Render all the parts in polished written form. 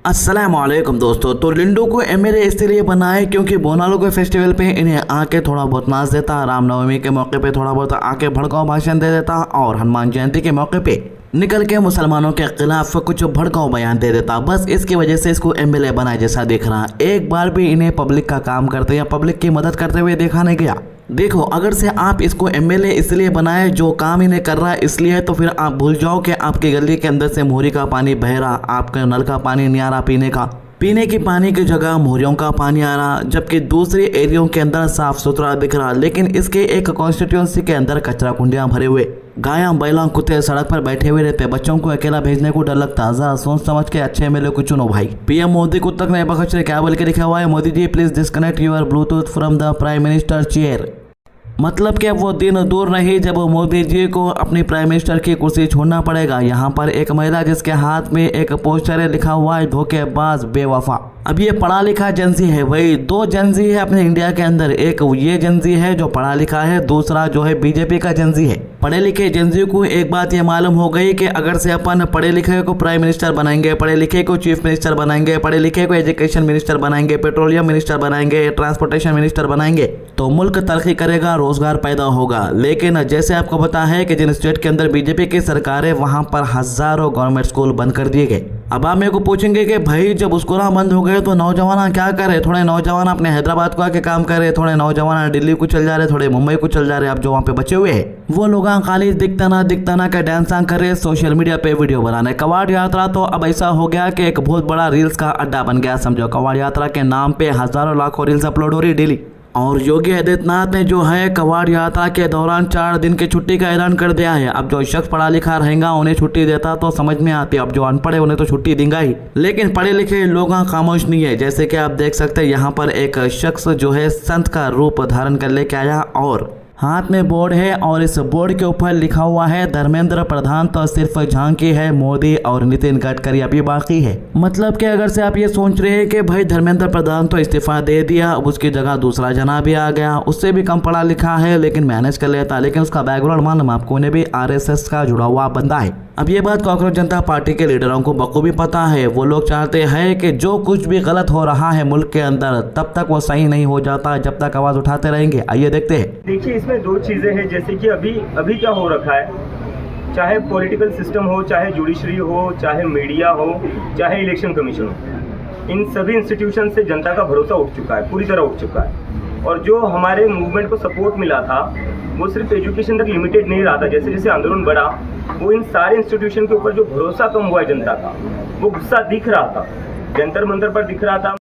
अस्सलामुअलैकुम दोस्तों। तो लिंडो को एमएलए इसलिए बनाए क्योंकि बोनालो के फेस्टिवल पे इन्हें आके थोड़ा बहुत नाच देता, रामनवमी के मौके पे थोड़ा बहुत आके भड़काऊ भाषण दे देता और हनुमान जयंती के मौके पे निकल के मुसलमानों के खिलाफ कुछ भड़काऊ बयान दे देता। बस इसकी वजह से इसको एमएलए बनाए जैसा दिख रहा। एक बार भी इन्हें पब्लिक का काम करते या पब्लिक की मदद करते हुए देखा नहीं गया। देखो, अगर से आप इसको एमएलए इसलिए बनाए जो काम इन्हें कर रहा है इसलिए, तो फिर आप भूल जाओ कि आपकी गली के अंदर से मोहरी का पानी बह रहा, आपके नल का पानी नहीं आ रहा पीने की पानी की जगह मोहरियों का पानी आ रहा, जबकि दूसरे एरियो के अंदर साफ सुथरा दिख रहा। लेकिन इसके एक कॉन्स्टिट्यूंसी के अंदर कचरा कुंडियां भरे हुए, गाया बैला कुत्ते सड़क पर बैठे हुए रहते, बच्चों को अकेला भेजने को डर लगता। जरा सोच समझ के अच्छे एमएलए को चुनो भाई। पीएम मोदी को तक ने बखश क्या बोल के लिखा हुआ है, Modi ji please disconnect your Bluetooth from the prime minister chair. मतलब कि अब वो दिन दूर नहीं जब मोदी जी को अपनी प्राइम मिनिस्टर की कुर्सी छोड़ना पड़ेगा। यहाँ पर एक महिला जिसके हाथ में एक पोस्टर है, लिखा हुआ है धोखेबाज बेवफा। अब ये पढ़ा लिखा जेंजी है, वही दो जेंजी है अपने इंडिया के अंदर। एक ये जेंजी है जो पढ़ा लिखा है, दूसरा जो है बीजेपी का जेंजी है। पढ़े लिखे जेंजी को एक बात ये मालूम हो गई कि अगर से अपन पढ़े लिखे को प्राइम मिनिस्टर बनाएंगे, पढ़े लिखे को चीफ मिनिस्टर बनाएंगे, पढ़े लिखे को एजुकेशन मिनिस्टर बनाएंगे, पेट्रोलियम मिनिस्टर बनाएंगे, ट्रांसपोर्टेशन मिनिस्टर बनाएंगे, तो मुल्क तरक्की करेगा, रोजगार पैदा होगा। लेकिन जैसे आपको पता है कि जिन स्टेट के अंदर बीजेपी की सरकार है वहां पर हजारों गवर्नमेंट स्कूल बंद कर दिए गए। अब आप मेरे को पूछेंगे कि भाई जब स्कूल बंद हो गए तो नौजवान क्या करे? थोड़े नौजवान अपने हैदराबाद को आके काम करे, थोड़े नौजवान दिल्ली को चल जा रहे, थोड़े मुंबई को चल जा रहे। अब जो वहाँ पे बचे हुए हैं वो लोग खाली दिखता ना का डांस करे, सोशल मीडिया पे वीडियो बनाने। कवाड़ यात्रा तो अब ऐसा हो गया कि एक बहुत बड़ा रील्स का अड्डा बन गया समझो। कवाड़ यात्रा के नाम पे हजारों लाखों रील्स अपलोड हो रही डेली। और योगी आदित्यनाथ ने जो है कवाड़ यात्रा के दौरान 4 दिन की छुट्टी का ऐलान कर दिया है। अब जो शख्स पढ़ा लिखा रहेगा उन्हें छुट्टी देता तो समझ में आती, अब जो अनपढ़ है उन्हें तो छुट्टी देगा ही। लेकिन पढ़े लिखे लोग खामोश नहीं है। जैसे कि आप देख सकते हैं यहाँ पर एक शख्स जो है संत का रूप धारण कर लेके आया और हाथ में बोर्ड है और इस बोर्ड के ऊपर लिखा हुआ है धर्मेंद्र प्रधान तो सिर्फ झांकी है, मोदी और नितिन गडकरी अभी बाकी है। मतलब कि अगर से आप ये सोच रहे हैं कि भाई धर्मेंद्र प्रधान तो इस्तीफा दे दिया, अब उसकी जगह दूसरा जना भी आ गया, उससे भी कम पढ़ा लिखा है लेकिन मैनेज कर लेता, लेकिन उसका बैकग्राउंड मालूम आपको, उन्हें भी आरएसएस का जुड़ा हुआ बंदा है। अब ये बात कॉकरोच जनता पार्टी के लीडरों को बखूबी पता है। वो लोग चाहते हैं कि जो कुछ भी गलत हो रहा है मुल्क के अंदर तब तक वो सही नहीं हो जाता जब तक आवाज उठाते रहेंगे। आइए देखते हैं। देखिए, इसमें 2 चीजें हैं। जैसे कि अभी क्या हो रखा है, चाहे पॉलिटिकल सिस्टम हो, चाहे जुडिशरी हो, चाहे मीडिया हो, चाहे इलेक्शन कमीशन हो, इन सभी इंस्टीट्यूशन से जनता का भरोसा उठ चुका है, पूरी तरह उठ चुका है। और जो हमारे मूवमेंट को सपोर्ट मिला था वो सिर्फ एजुकेशन तक लिमिटेड नहीं रहा था। जैसे जैसे आंदोलन बढ़ा वो इन सारे इंस्टीट्यूशन के ऊपर जो भरोसा कम हुआ है जनता का, वो गुस्सा दिख रहा था, जंतर मंतर पर दिख रहा था।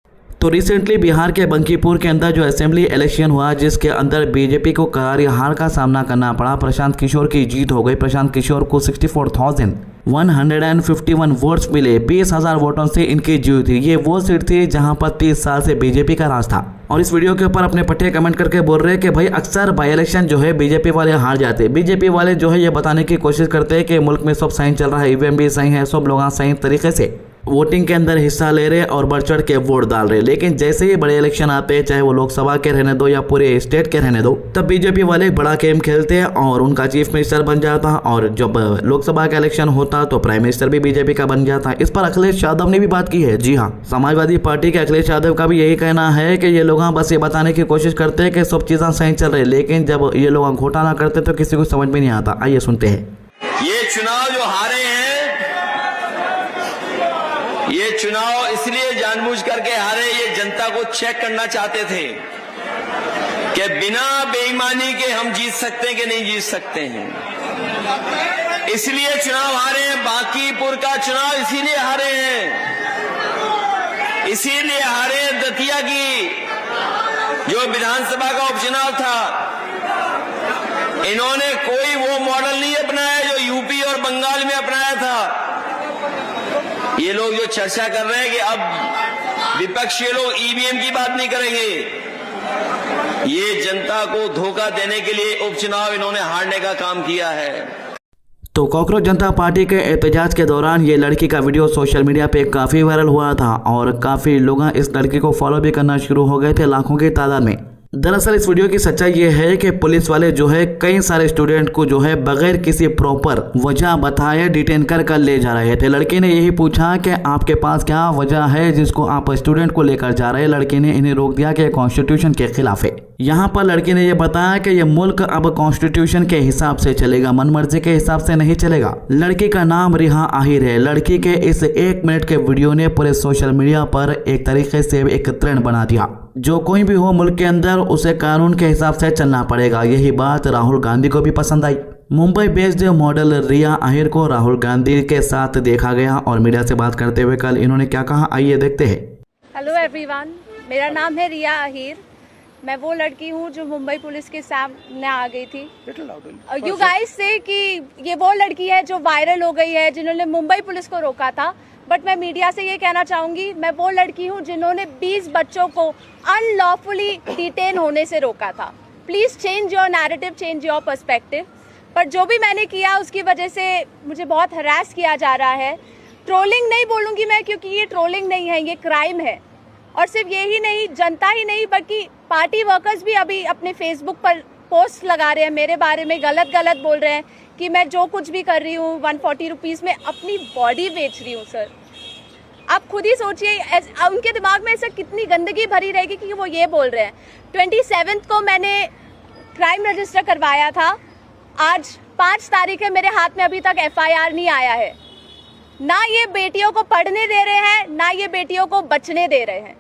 तो रिसेंटली बिहार के बंकीपुर के अंदर जो असेंबली इलेक्शन हुआ जिसके अंदर बीजेपी को करारी हार का सामना करना पड़ा, प्रशांत किशोर की जीत हो गई। प्रशांत किशोर को 64,151 वोट्स मिले, 20,000 वोटों से इनकी जीत थी। ये वो सीट थी जहां पर 30 साल से बीजेपी का राज था। और इस वीडियो के ऊपर अपने पट्टे कमेंट करके बोल रहे हैं कि भाई अक्सर बाई इलेक्शन जो है बीजेपी वाले हार जाते। बीजेपी वाले जो है ये बताने की कोशिश करते हैं कि मुल्क में सब सही चल रहा है, ईवीएम भी सही है, सब लोग सही तरीके से वोटिंग के अंदर हिस्सा ले रहे और बढ़ चढ़ के वोट डाल रहे। लेकिन जैसे ही बड़े इलेक्शन आते हैं, चाहे वो लोकसभा के रहने दो या पूरे स्टेट के रहने दो, तब बीजेपी वाले बड़ा गेम खेलते हैं और उनका चीफ मिनिस्टर बन जाता। और जब लोकसभा का इलेक्शन होता तो प्राइम मिनिस्टर भी बीजेपी का बन जाता। इस पर अखिलेश यादव ने भी बात की है। जी हाँ, समाजवादी पार्टी के अखिलेश यादव का भी यही कहना है कि ये लोग बस ये बताने की कोशिश करते हैं कि सब चीजें सही चल रही, लेकिन जब ये लोग घोटाला करते तो किसी को समझ में नहीं आता। आइए सुनते हैं। ये चुनाव जो हारे हैं, ये चुनाव इसलिए जानबूझ करके हारे, ये जनता को चेक करना चाहते थे कि बिना बेईमानी के हम जीत सकते हैं कि नहीं जीत सकते हैं। इसलिए चुनाव हारे हैं। बांकीपुर का चुनाव इसीलिए हारे हैं, इसीलिए हारे दतिया की जो विधानसभा का उपचुनाव था, इन्होंने कोई वो मॉडल नहीं अपनाया जो यूपी और बंगाल में अपनाया था। ये लोग जो चर्चा कर रहे हैं कि अब विपक्षी लोग ईवीएम की बात नहीं करेंगे, ये जनता को धोखा देने के लिए उपचुनाव इन्होंने हारने का काम किया है। तो कॉकरोच जनता पार्टी के एहतजाज के दौरान ये लड़की का वीडियो सोशल मीडिया पे काफी वायरल हुआ था और काफी लोग इस लड़की को फॉलो भी करना शुरू हो गए थे लाखों की तादाद में। दरअसल इस वीडियो की सच्चाई ये है कि पुलिस वाले जो है कई सारे स्टूडेंट को जो है बगैर किसी प्रॉपर वजह बताए डिटेन कर ले जा रहे थे। लड़के ने यही पूछा कि आपके पास क्या वजह है जिसको आप स्टूडेंट को लेकर जा रहे हैं। लड़के ने इन्हें रोक दिया कि कॉन्स्टिट्यूशन के खिलाफ है। यहाँ पर लड़के ने यह बताया कि यह मुल्क अब कॉन्स्टिट्यूशन के हिसाब से चलेगा, मनमर्जी के हिसाब से नहीं चलेगा। लड़की का नाम रिहा आहिर है। लड़की के इस 1 मिनट के वीडियो ने पूरे सोशल मीडिया पर एक तरीके से एक ट्रेंड बना दिया। जो कोई भी हो मुल्क के अंदर उसे कानून के हिसाब से चलना पड़ेगा। यही बात राहुल गांधी को भी पसंद आई। मुंबई बेस्ड मॉडल रिया आहिर को राहुल गांधी के साथ देखा गया और मीडिया से बात करते हुए कल इन्होंने क्या कहा, आइए देखते हैं। हेलो एवरीवन, मेरा नाम है रिया आहिर। मैं वो लड़की हूँ जो मुंबई पुलिस के सामने आ गई थी। यू गाइस से कि ये वो लड़की है जो वायरल हो गई है, जिन्होंने मुंबई पुलिस को रोका था। बट मैं मीडिया से ये कहना चाहूंगी, मैं वो लड़की हूँ जिन्होंने 20 बच्चों को अनलॉफुली डिटेन होने से रोका था। Please change your narrative, change your perspective. पर जो भी मैंने किया उसकी वजह से मुझे बहुत हरास किया जा रहा है। ट्रोलिंग नहीं बोलूंगी मैं, क्योंकि ये ट्रोलिंग नहीं है, ये क्राइम है। और सिर्फ यही नहीं, जनता ही नहीं बल्कि पार्टी वर्कर्स भी अभी अपने फेसबुक पर पोस्ट लगा रहे हैं, मेरे बारे में गलत बोल रहे हैं कि मैं जो कुछ भी कर रही हूँ 140 रुपीज़ में अपनी बॉडी बेच रही हूँ। सर आप खुद ही सोचिए, उनके दिमाग में ऐसा कितनी गंदगी भरी रहेगी कि वो ये बोल रहे हैं। 27 को मैंने क्राइम रजिस्टर करवाया था। आज 5 तारीख है, मेरे हाथ में अभी तक FIR नहीं आया है। ना ये बेटियों को पढ़ने दे रहे हैं, ना ये बेटियों को बचने दे रहे हैं।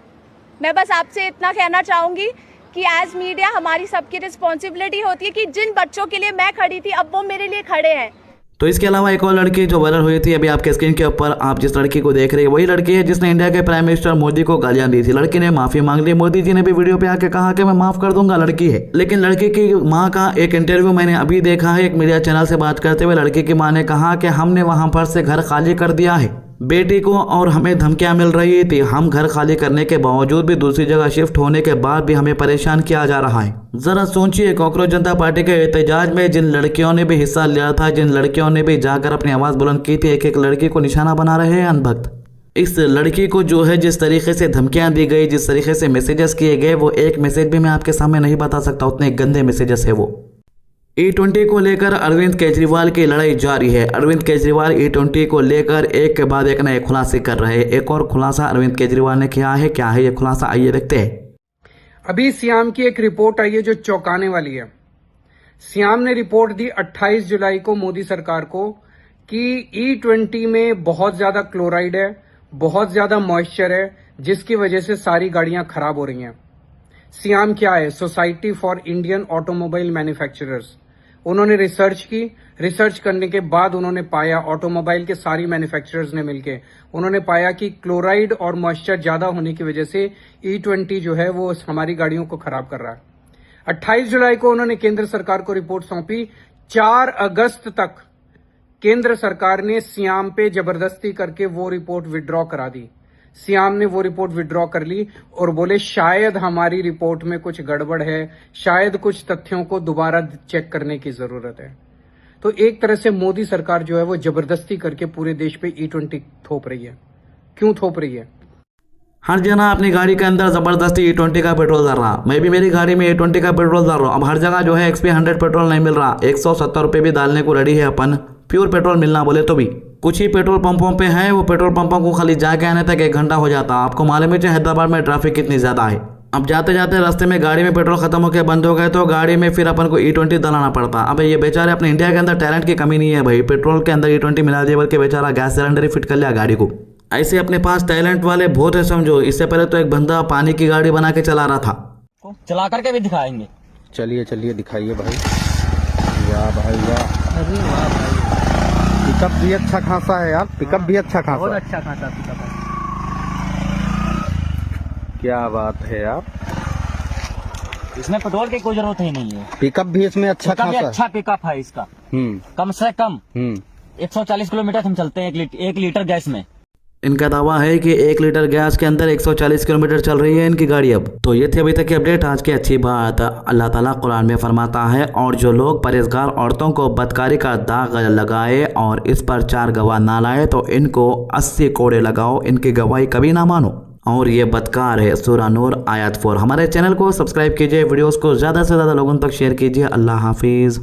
मैं बस आपसे इतना कहना चाहूंगी कि एज मीडिया हमारी सबकी रिस्पॉन्सिबिलिटी होती है कि जिन बच्चों के लिए मैं खड़ी थी अब वो मेरे लिए खड़े हैं। तो इसके अलावा एक और लड़की जो वायरल हुई थी, अभी आपके स्क्रीन के ऊपर आप जिस लड़की को देख रहे हैं वही लड़की है जिसने इंडिया के प्राइम मिनिस्टर मोदी को गालियां दी थी। लड़की ने माफी मांग ली। मोदी जी ने भी वीडियो पे आके कहा कि मैं माफ कर दूंगा, लड़की है। लेकिन लड़की की माँ का एक इंटरव्यू मैंने अभी देखा है, एक मीडिया चैनल से बात करते हुए लड़की की माँ ने कहा कि हमने वहां पर से घर खाली कर दिया है बेटी को और हमें धमकियां मिल रही थी। हम घर खाली करने के बावजूद भी दूसरी जगह शिफ्ट होने के बाद भी हमें परेशान किया जा रहा है। जरा सोचिए, कॉकरोच जनता पार्टी के एहतजाज में जिन लड़कियों ने भी हिस्सा लिया था, जिन लड़कियों ने भी जाकर अपनी आवाज बुलंद की थी, एक एक लड़की को निशाना बना रहे हैं अंधभक्त। इस लड़की को जो है जिस तरीके से धमकियां दी गई, जिस तरीके से मैसेजेस किए गए, वो एक मैसेज भी मैं आपके सामने नहीं बता सकता, उतने गंदे मैसेजेस है वो। E20 को लेकर अरविंद केजरीवाल की लड़ाई जारी है। अरविंद केजरीवाल E20 को लेकर एक के बाद एक नए खुलासे कर रहे हैं। एक और खुलासा अरविंद केजरीवाल ने किया है। क्या है ये खुलासा, आइए देखते हैं। अभी सियाम की एक रिपोर्ट आई है जो चौंकाने वाली है। सियाम ने रिपोर्ट दी 28 जुलाई को मोदी सरकार को कि E20 में बहुत ज्यादा क्लोराइड है, बहुत ज्यादा मॉइस्चर है, जिसकी वजह से सारी गाड़ियां खराब हो रही हैं। सियाम क्या है? Society for Indian automobile manufacturers. उन्होंने रिसर्च की। रिसर्च करने के बाद उन्होंने पाया, ऑटोमोबाइल के सारी मैन्युफैक्चरर्स ने मिलके उन्होंने पाया कि क्लोराइड और मॉइस्चर ज्यादा होने की वजह से E20 जो है वो हमारी गाड़ियों को खराब कर रहा है। 28 जुलाई को उन्होंने केंद्र सरकार को रिपोर्ट सौंपी। 4 अगस्त तक केंद्र सरकार ने सियाम पे जबरदस्ती करके वो रिपोर्ट विड्रॉ करा दी। सियाम ने वो रिपोर्ट विड्रॉ कर ली और बोले शायद हमारी रिपोर्ट में कुछ गड़बड़ है, शायद कुछ तथ्यों को दोबारा चेक करने की जरूरत है। तो एक तरह से मोदी सरकार जो है वो जबरदस्ती करके पूरे देश पे E20 थोप रही है। क्यों थोप रही है? हर जना अपनी गाड़ी के अंदर जबरदस्ती E20 का पेट्रोल डाल रहा। मैं भी मेरी गाड़ी में E20 का पेट्रोल डाल रहा हूँ। अब हर जगह जो है XP 100 पेट्रोल नहीं मिल रहा। 170 रुपये भी डालने को रेडी है अपन, प्योर पेट्रोल मिलना बोले तो भी। कुछ ही पेट्रोल पंपों पे है, वो पेट्रोल पंपों को खाली जाके आने तक 1 घंटा हो जाता। आपको मालूम है हैदराबाद में ट्रैफिक कितनी ज्यादा है। अब जाते जाते रास्ते में गाड़ी में पेट्रोल खत्म होकर बंद हो गए तो गाड़ी में फिर अपन को E20 डलाना पड़ता। अब ये बेचारे अपने इंडिया के अंदर टैलेंट की कमी नहीं है भाई, पेट्रोल के अंदर E20 मिला दिया, बल्कि बेचारा गैस सिलेंडर ही फिट कर लिया गाड़ी को। ऐसे अपने पास टैलेंट वाले बहुत है समझो। इससे पहले तो एक बंदा पानी की गाड़ी बना के चला रहा था, चला करके भी दिखाएंगे। चलिए चलिए दिखाइए भाई। वाह भाई वाह, अरे वाह भाई, पिकअप भी अच्छा खासा है यार, पिकअप भी अच्छा खासा, बहुत अच्छा खासा पिकअप है। क्या बात है यार, इसमें पेट्रोल की कोई जरूरत ही नहीं है। पिकअप भी इसमें अच्छा खासा है। अच्छा पिकअप है इसका। कम से कम 140 किलोमीटर हम चलते हैं 1 लीटर गैस में। इनका दावा है कि 1 लीटर गैस के अंदर 140 किलोमीटर चल रही है इनकी गाड़ी। अब तो ये थी अभी तक की अपडेट। आज की अच्छी बात, अल्लाह ताला कुरान में फरमाता है, और जो लोग परहेजगार औरतों को बदकारी का दाग लगाए और इस पर 4 गवाह ना लाए तो इनको 80 कोड़े लगाओ, इनकी गवाही कभी ना मानो। और ये बदकार है। सूरह नूर आयत 4। हमारे चैनल को सब्सक्राइब कीजिए, वीडियोस को ज़्यादा से ज़्यादा लोगों तक शेयर कीजिए। अल्लाह हाफिज़।